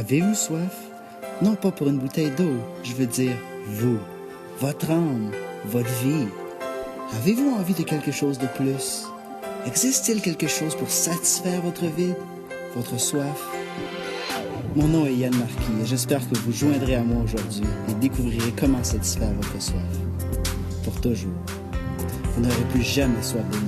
Avez-vous soif? Non pas pour une bouteille d'eau, je veux dire vous, votre âme, votre vie. Avez-vous envie de quelque chose de plus? Existe-t-il quelque chose pour satisfaire votre vide, votre soif? Mon nom est Yann Marquis et j'espère que vous joindrez à moi aujourd'hui et découvrirez comment satisfaire votre soif. Pour toujours. Vous n'aurez plus jamais soif de nouveau.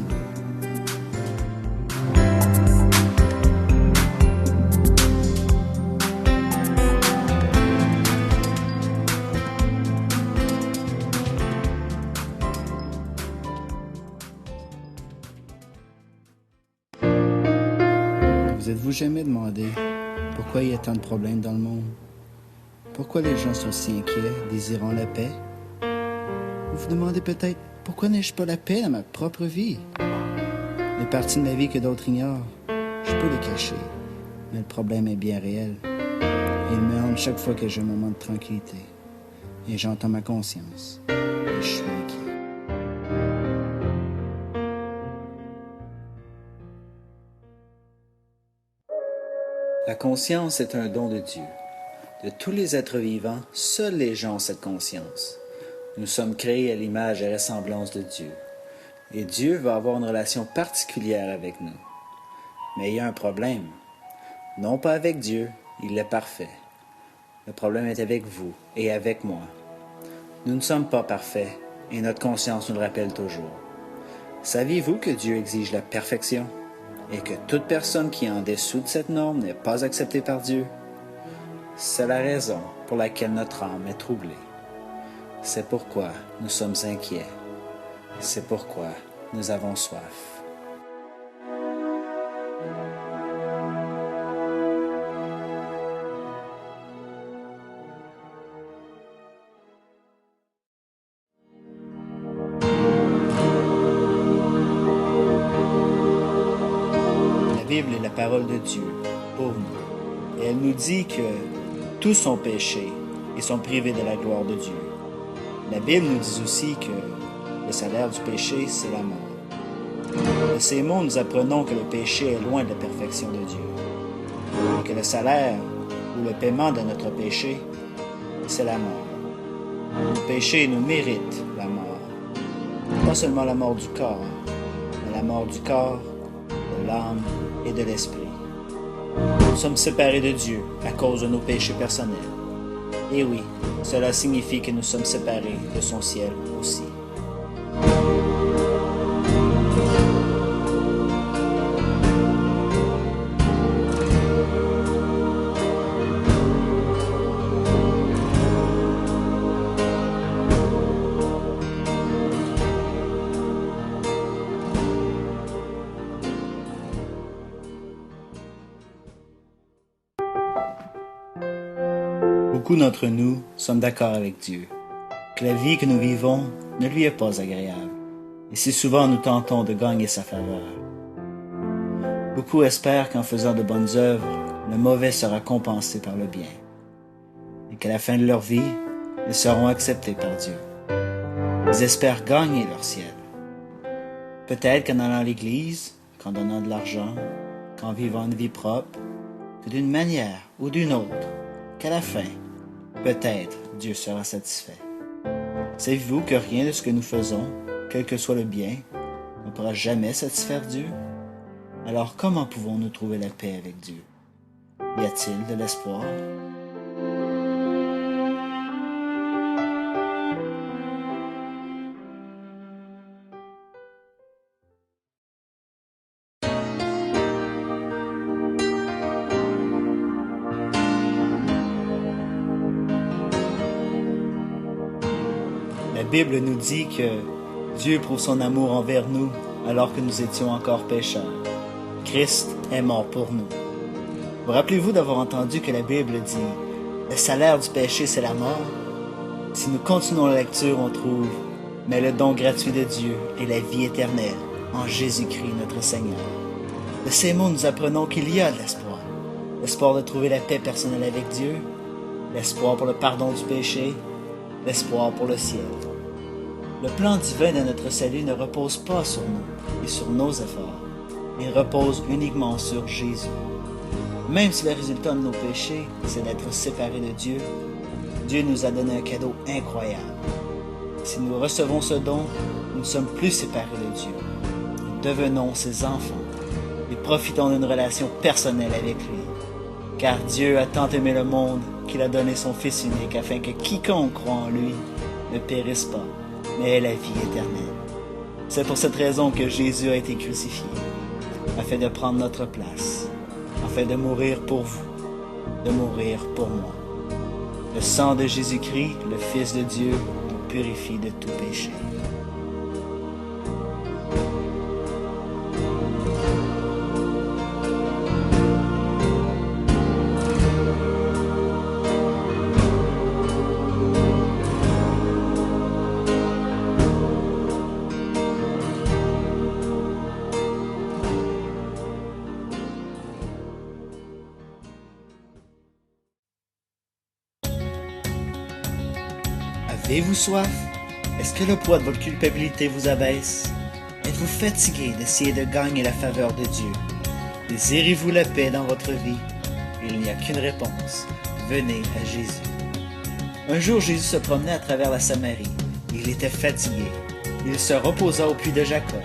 Vous êtes-vous jamais demandé pourquoi il y a tant de problèmes dans le monde? Pourquoi les gens sont si inquiets, désirant la paix? Vous vous demandez peut-être pourquoi n'ai-je pas la paix dans ma propre vie? Les parties de ma vie que d'autres ignorent, je peux les cacher, mais le problème est bien réel. Il me hante chaque fois que j'ai un moment de tranquillité. Et j'entends ma conscience. Et je suis inquiet. La conscience est un don de Dieu. De tous les êtres vivants, seuls les gens ont cette conscience. Nous sommes créés à l'image et ressemblance de Dieu. Et Dieu va avoir une relation particulière avec nous. Mais il y a un problème. Non pas avec Dieu, il est parfait. Le problème est avec vous et avec moi. Nous ne sommes pas parfaits et notre conscience nous le rappelle toujours. Saviez-vous que Dieu exige la perfection et que toute personne qui est en dessous de cette norme n'est pas acceptée par Dieu? C'est la raison pour laquelle notre âme est troublée. C'est pourquoi nous sommes inquiets. C'est pourquoi nous avons soif. La Bible est la parole de Dieu pour nous. Et elle nous dit que tous ont péché et sont privés de la gloire de Dieu. La Bible nous dit aussi que le salaire du péché, c'est la mort. De ces mots, nous apprenons que le péché est loin de la perfection de Dieu. Et que le salaire ou le paiement de notre péché, c'est la mort. Le péché nous mérite la mort. Pas seulement la mort du corps, mais la mort du corps, de l'âme et de l'esprit. Nous sommes séparés de Dieu à cause de nos péchés personnels. Et oui, cela signifie que nous sommes séparés de son ciel aussi. Beaucoup d'entre nous sommes d'accord avec Dieu, que la vie que nous vivons ne lui est pas agréable, et si souvent nous tentons de gagner sa faveur. Beaucoup espèrent qu'en faisant de bonnes œuvres, le mauvais sera compensé par le bien, et qu'à la fin de leur vie, ils seront acceptés par Dieu. Ils espèrent gagner leur ciel. Peut-être qu'en allant à l'église, qu'en donnant de l'argent, qu'en vivant une vie propre, que d'une manière ou d'une autre, qu'à la fin, peut-être Dieu sera satisfait. Savez-vous que rien de ce que nous faisons, quel que soit le bien, ne pourra jamais satisfaire Dieu? Alors comment pouvons-nous trouver la paix avec Dieu? Y a-t-il de l'espoir? La Bible nous dit que Dieu prouve son amour envers nous alors que nous étions encore pécheurs. Christ est mort pour nous. Vous rappelez-vous d'avoir entendu que la Bible dit « Le salaire du péché, c'est la mort ». Si nous continuons la lecture, on trouve « Mais le don gratuit de Dieu est la vie éternelle en Jésus-Christ notre Seigneur ». De ces mots, nous apprenons qu'il y a de l'espoir. L'espoir de trouver la paix personnelle avec Dieu, l'espoir pour le pardon du péché, l'espoir pour le ciel. Le plan divin de notre salut ne repose pas sur nous et sur nos efforts. Il repose uniquement sur Jésus. Même si le résultat de nos péchés, c'est d'être séparés de Dieu, Dieu nous a donné un cadeau incroyable. Si nous recevons ce don, nous ne sommes plus séparés de Dieu. Nous devenons ses enfants et profitons d'une relation personnelle avec lui. Car Dieu a tant aimé le monde qu'il a donné son Fils unique afin que quiconque croit en lui ne périsse pas, mais ait la vie éternelle. C'est pour cette raison que Jésus a été crucifié, afin de prendre notre place, afin de mourir pour vous, de mourir pour moi. Le sang de Jésus-Christ, le Fils de Dieu, nous purifie de tout péché. Avez-vous soif? Est-ce que le poids de votre culpabilité vous abaisse? Êtes-vous fatigué d'essayer de gagner la faveur de Dieu? Désirez-vous la paix dans votre vie? Il n'y a qu'une réponse. Venez à Jésus. Un jour, Jésus se promenait à travers la Samarie. Il était fatigué. Il se reposa au puits de Jacob.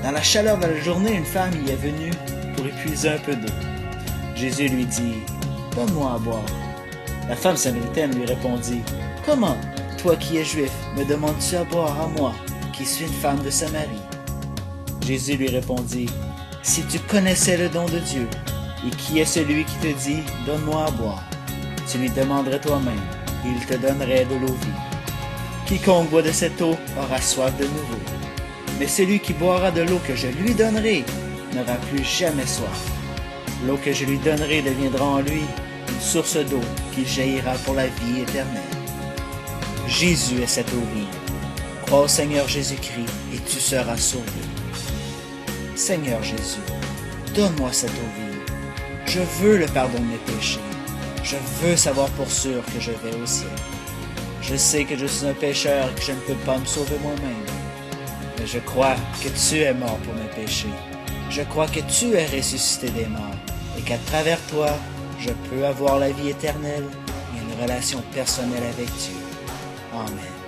Dans la chaleur de la journée, une femme y est venue pour épuiser un peu d'eau. Jésus lui dit, « Donne-moi à boire. » La femme samaritaine lui répondit, « Comment? Toi qui es juif, me demandes-tu à boire à moi, qui suis une femme de Samarie? » Jésus lui répondit, « Si tu connaissais le don de Dieu, et qui est celui qui te dit, donne-moi à boire, tu lui demanderais toi-même, et il te donnerait de l'eau vive. Quiconque boit de cette eau aura soif de nouveau, mais celui qui boira de l'eau que je lui donnerai n'aura plus jamais soif. L'eau que je lui donnerai deviendra en lui une source d'eau qui jaillira pour la vie éternelle. » Jésus est cette eau vive. Crois au Seigneur Jésus-Christ et tu seras sauvé. Seigneur Jésus, donne-moi cette eau vive. Je veux le pardon de mes péchés. Je veux savoir pour sûr que je vais au ciel. Je sais que je suis un pécheur et que je ne peux pas me sauver moi-même. Mais je crois que tu es mort pour mes péchés. Je crois que tu es ressuscité des morts et qu'à travers toi, je peux avoir la vie éternelle et une relation personnelle avec Dieu. Amen.